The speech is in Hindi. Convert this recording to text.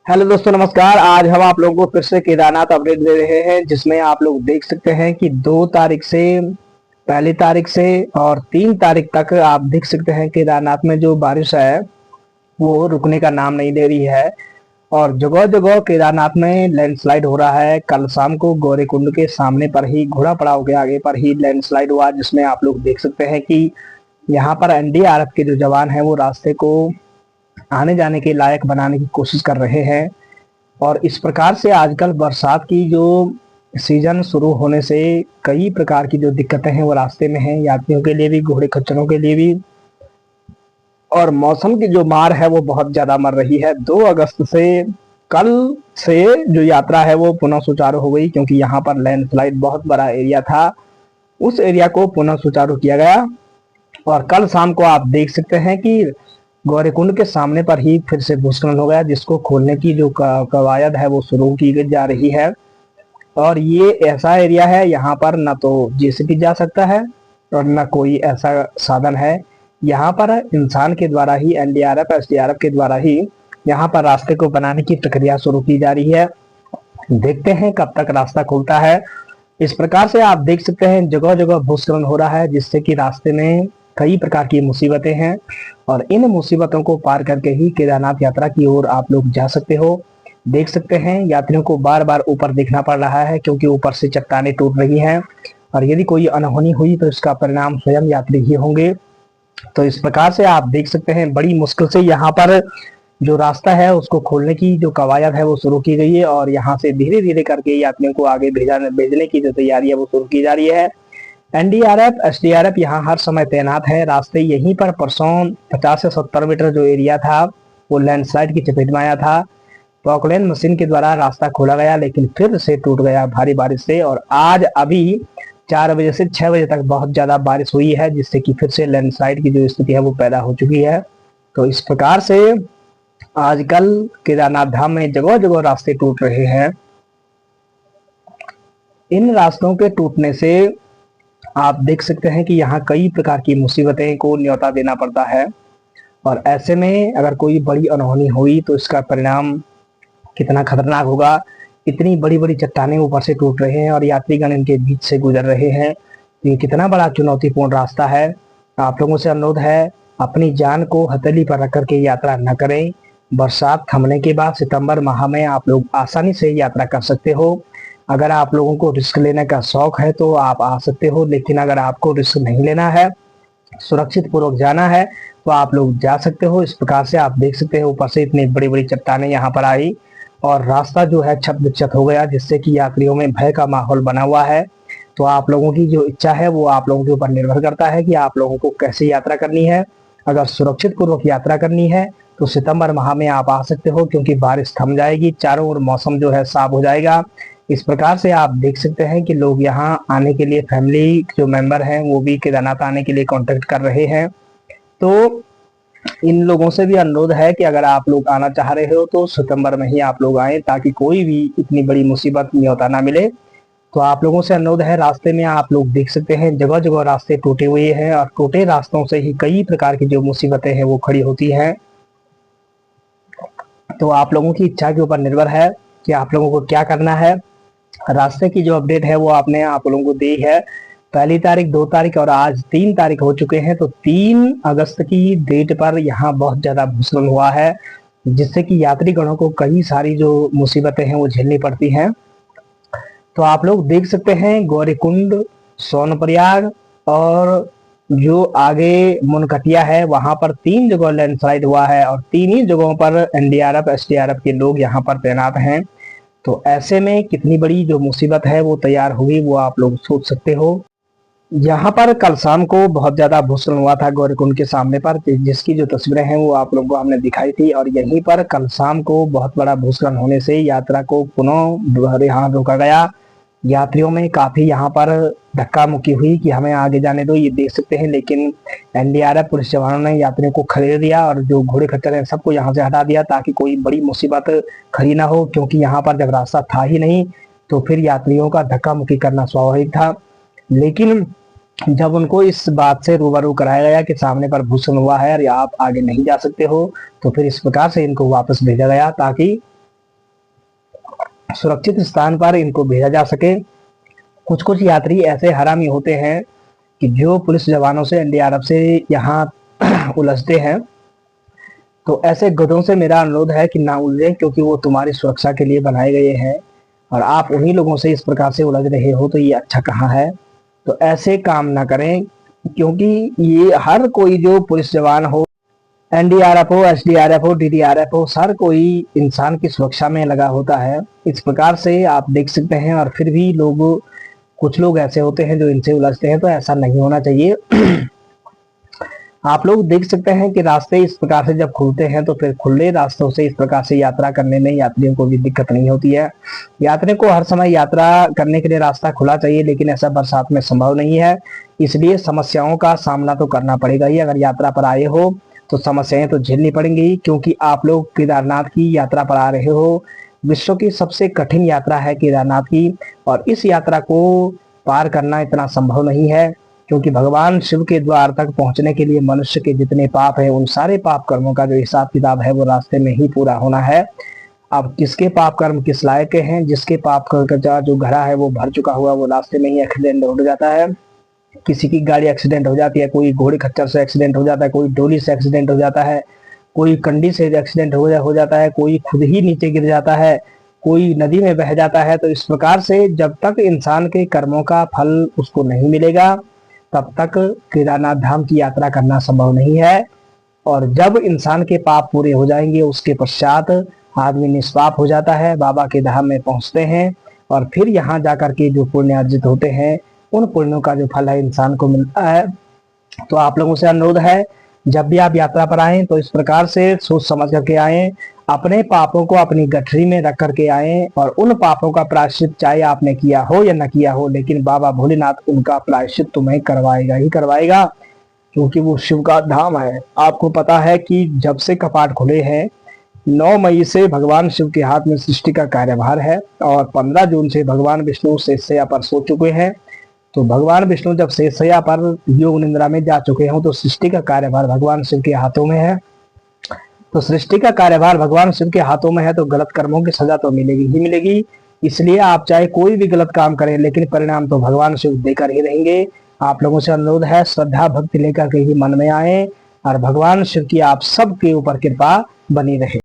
हेलो दोस्तों, नमस्कार। आज हम आप लोगों को फिर से केदारनाथ अपडेट दे रहे हैं, जिसमें आप लोग देख सकते हैं कि 2 तारीख से, पहली तारीख से और 3 तारीख तक आप देख सकते हैं केदारनाथ में जो बारिश है वो रुकने का नाम नहीं ले रही है। और जगह जगह केदारनाथ में लैंडस्लाइड हो रहा है। कल शाम को गौरीकुंड के सामने पर ही, घोड़ा पड़ाव के आगे पर ही लैंडस्लाइड हुआ, जिसमें आप लोग देख सकते हैं कि यहाँ पर एनडीआरएफ के जो जवान हैं वो रास्ते को आने जाने के लायक बनाने की कोशिश कर रहे हैं। और इस प्रकार से आजकल बरसात की जो सीजन शुरू होने से कई प्रकार की जो दिक्कतें हैं वो रास्ते में हैं, यात्रियों के लिए भी, घोड़े खच्चरों के लिए भी। और मौसम की जो मार है वो बहुत ज्यादा मर रही है। 2 अगस्त से, कल से जो यात्रा है वो पुनः सुचारू हो गई, क्योंकि यहाँ पर लैंडस्लाइड बहुत बड़ा एरिया था, उस एरिया को पुनः सुचारू किया गया। और कल शाम को आप देख सकते हैं कि गौरीकुंड के सामने पर ही फिर से भूस्खलन हो गया, जिसको खोलने की जो कवायद है वो शुरू की जा रही है। और ये ऐसा एरिया है, यहाँ पर न तो जेसीबी जा सकता है और न कोई ऐसा साधन है। यहाँ पर इंसान के द्वारा ही, एनडीआरएफ एसडीआरएफ के द्वारा ही यहाँ पर रास्ते को बनाने की प्रक्रिया शुरू की जा रही है। देखते हैं कब तक रास्ता खुलता है। इस प्रकार से आप देख सकते हैं जगह जगह भूस्खलन हो रहा है, जिससे कि रास्ते में कई प्रकार की मुसीबतें हैं। और इन मुसीबतों को पार करके ही केदारनाथ यात्रा की ओर आप लोग जा सकते हो। देख सकते हैं यात्रियों को बार बार ऊपर देखना पड़ रहा है, क्योंकि ऊपर से चट्टानें टूट रही हैं, और यदि कोई अनहोनी हुई तो इसका परिणाम स्वयं यात्री ही होंगे। तो इस प्रकार से आप देख सकते हैं बड़ी मुश्किल से यहाँ पर जो रास्ता है उसको खोलने की जो कवायद है वो शुरू की गई है। और यहाँ से धीरे धीरे करके यात्रियों को आगे भेजने की जो तैयारी है वो शुरू की जा रही है। एनडीआरएफ एसडीआरएफ यहाँ हर समय तैनात है। रास्ते यहीं पर परसों 50 से 70 मीटर जो एरिया था वो लैंडस्लाइड की चपेट में आया था। पॉकलैंड मशीन के द्वारा रास्ता खोला गया, लेकिन फिर से टूट गया भारी बारिश से। और आज अभी 4 बजे से 6 बजे तक बहुत ज्यादा बारिश हुई है, जिससे कि फिर से लैंडस्लाइड की जो स्थिति है वो पैदा हो चुकी है। तो इस प्रकार से आजकल केदारनाथ धाम में जगह जगह रास्ते टूट रहे हैं। इन रास्तों के टूटने से आप देख सकते हैं कि यहाँ कई प्रकार की मुसीबतें को न्योता देना पड़ता है। और ऐसे में अगर कोई बड़ी अनहोनी हुई तो इसका परिणाम कितना खतरनाक होगा। इतनी बड़ी बड़ी चट्टानें ऊपर से टूट रहे हैं और यात्रीगण इनके बीच से गुजर रहे हैं। तो ये कितना बड़ा चुनौतीपूर्ण रास्ता है। आप लोगों से अनुरोध है, अपनी जान को हथेली पर रख करके यात्रा न करें। बरसात थमने के बाद सितंबर माह में आप लोग आसानी से यात्रा कर सकते हो। अगर आप लोगों को रिस्क लेने का शौक है तो आप आ सकते हो, लेकिन अगर आपको रिस्क नहीं लेना है, सुरक्षित पूर्वक जाना है, तो आप लोग जा सकते हो। इस प्रकार से आप देख सकते हो ऊपर से इतनी बड़ी बड़ी चट्टानें यहाँ पर आई और रास्ता जो है छत विक्षत हो गया, जिससे कि यात्रियों में भय का माहौल बना हुआ है। तो आप लोगों की जो इच्छा है वो आप लोगों के ऊपर निर्भर करता है कि आप लोगों को कैसे यात्रा करनी है। अगर सुरक्षित पूर्वक यात्रा करनी है तो सितंबर माह में आप आ सकते हो, क्योंकि बारिश थम जाएगी, चारों ओर मौसम जो है साफ हो जाएगा। इस प्रकार से आप देख सकते हैं कि लोग यहाँ आने के लिए, फैमिली जो मेंबर हैं वो भी केदारनाथ आने के लिए कांटेक्ट कर रहे हैं। तो इन लोगों से भी अनुरोध है कि अगर आप लोग आना चाह रहे हो तो सितंबर में ही आप लोग आए, ताकि कोई भी इतनी बड़ी मुसीबत न्योता ना मिले। तो आप लोगों से अनुरोध है, रास्ते में आप लोग देख सकते हैं जगह जगह रास्ते टूटे हुए हैं, और टूटे रास्तों से ही कई प्रकार की जो मुसीबतें हैं वो खड़ी होती हैं। तो आप लोगों की इच्छा के ऊपर निर्भर है कि आप लोगों को क्या करना है। रास्ते की जो अपडेट है वो आपने आप लोगों को दी है। पहली तारीख, 2 तारीख और आज 3 तारीख हो चुके हैं। तो 3 अगस्त की डेट पर यहाँ बहुत ज्यादा भूस्खलन हुआ है, जिससे कि यात्रीगणों को कई सारी जो मुसीबतें हैं वो झेलनी पड़ती हैं। तो आप लोग देख सकते हैं गौरीकुंड, सोनप्रयाग और जो आगे मुनकटिया है वहां पर 3 जगह लैंडस्लाइड हुआ है, और 3 ही जगहों पर एनडीआरएफ एसडीआरएफ के लोग यहाँ पर तैनात हैं। तो ऐसे में कितनी बड़ी जो मुसीबत है वो तैयार हुई वो आप लोग सोच सकते हो। यहाँ पर कल शाम को बहुत ज्यादा भूस्खलन हुआ था गौरीकुंड के सामने पर, जिसकी जो तस्वीरें हैं वो आप लोगों को हमने दिखाई थी। और यहीं पर कल शाम को बहुत बड़ा भूस्खलन होने से यात्रा को पुनः यहाँ रोका गया। यात्रियों में काफी यहाँ पर धक्का मुक्की हुई कि हमें आगे जाने दो, ये देख सकते हैं। लेकिन एनडीआरएफ पुलिस जवानों ने यात्रियों को खदेड़ दिया और जो घोड़े खच्चर हैं सबको यहाँ से हटा दिया, ताकि कोई बड़ी मुसीबत खड़ी ना हो। क्योंकि यहाँ पर जब रास्ता था ही नहीं तो फिर यात्रियों का धक्का मुक्की करना स्वाभाविक था। लेकिन जब उनको इस बात से रूबरू कराया गया कि सामने पर भूस्खलन हुआ है और आप आगे नहीं जा सकते हो, तो फिर इस प्रकार से इनको वापस भेजा गया, ताकि सुरक्षित स्थान पर इनको भेजा जा सके। कुछ कुछ यात्री ऐसे हरामी होते हैं कि जो पुलिस जवानों से, एनडीआरएफ से यहाँ उलझते हैं। तो ऐसे गधों से मेरा अनुरोध है कि ना उलझें, क्योंकि वो तुम्हारी सुरक्षा के लिए बनाए गए हैं और आप उन्हीं लोगों से इस प्रकार से उलझ रहे हो, तो ये अच्छा कहाँ है। तो ऐसे काम ना करें, क्योंकि ये हर कोई जो पुलिस जवान हो, एनडीआरएफ हो, एसडीआरएफ हो, डीडीआरएफ हो, हर कोई इंसान की सुरक्षा में लगा होता है। इस प्रकार से आप देख सकते हैं, और फिर भी कुछ लोग ऐसे होते हैं जो इनसे उलझते हैं। तो ऐसा नहीं होना चाहिए। आप लोग देख सकते हैं कि रास्ते इस प्रकार से जब खुलते हैं तो फिर खुले रास्तों से इस प्रकार से यात्रा करने में यात्रियों को भी दिक्कत नहीं होती है। यात्री को हर समय यात्रा करने के लिए रास्ता खुला चाहिए, लेकिन ऐसा बरसात में संभव नहीं है। इसलिए समस्याओं का सामना तो करना पड़ेगा ही। अगर यात्रा पर आए हो तो समस्याएं तो झेलनी पड़ेंगी, क्योंकि आप लोग केदारनाथ की यात्रा पर आ रहे हो। विश्व की सबसे कठिन यात्रा है केदारनाथ की, और इस यात्रा को पार करना इतना संभव नहीं है, क्योंकि भगवान शिव के द्वार तक पहुंचने के लिए मनुष्य के जितने पाप है, उन सारे पाप कर्मों का जो हिसाब किताब है वो रास्ते में ही पूरा होना है। अब किसके पाप कर्म किस लायक के हैं, जिसके पाप का जो घड़ा है वो भर चुका हुआ, वो रास्ते में ही एक्सीडेंट हो जाता है। किसी की गाड़ी एक्सीडेंट हो जाती है, कोई घोड़े खच्चर से एक्सीडेंट हो जाता है, कोई डोली से एक्सीडेंट हो जाता है, कोई कंडी से एक्सीडेंट हो जाता है, कोई खुद ही नीचे गिर जाता है, कोई नदी में बह जाता है। तो इस प्रकार से जब तक इंसान के कर्मों का फल उसको नहीं मिलेगा, तब तक केदारनाथ धाम की यात्रा करना संभव नहीं है। और जब इंसान के पाप पूरे हो जाएंगे, उसके पश्चात आदमी निष्पाप हो जाता है, बाबा के धाम में पहुंचते हैं, और फिर यहाँ जाकर के जो पुण्य अर्जित होते हैं, उन पुण्यों का जो फल है इंसान को मिलता है। तो आप लोगों से अनुरोध है, जब भी आप यात्रा पर आए तो इस प्रकार से सोच समझ करके आए, अपने पापों को अपनी गठरी में रख करके आए, और उन पापों का प्रायश्चित चाहे आपने किया हो या न किया हो, लेकिन बाबा भोलेनाथ उनका प्रायश्चित तुम्हें करवाएगा ही करवाएगा, क्योंकि वो शिव का धाम है। आपको पता है कि जब से कपाट खुले हैं, 9 मई से भगवान शिव के हाथ में सृष्टि का कार्यभार है, और 15 जून से भगवान विष्णु शेषशय्या पर सो चुके हैं। तो भगवान विष्णु जब शेषशय्या पर योग निद्रा में जा चुके हों, तो सृष्टि का कार्यभार भगवान शिव के हाथों में है। तो सृष्टि का कार्यभार भगवान शिव के हाथों में है, तो गलत कर्मों की सजा तो मिलेगी ही मिलेगी। इसलिए आप चाहे कोई भी गलत काम करें, लेकिन परिणाम तो भगवान शिव देकर ही रहेंगे। आप लोगों से अनुरोध है, श्रद्धा भक्ति लेकर के ही मन में आए, और भगवान शिव की आप सबके ऊपर कृपा बनी रहे।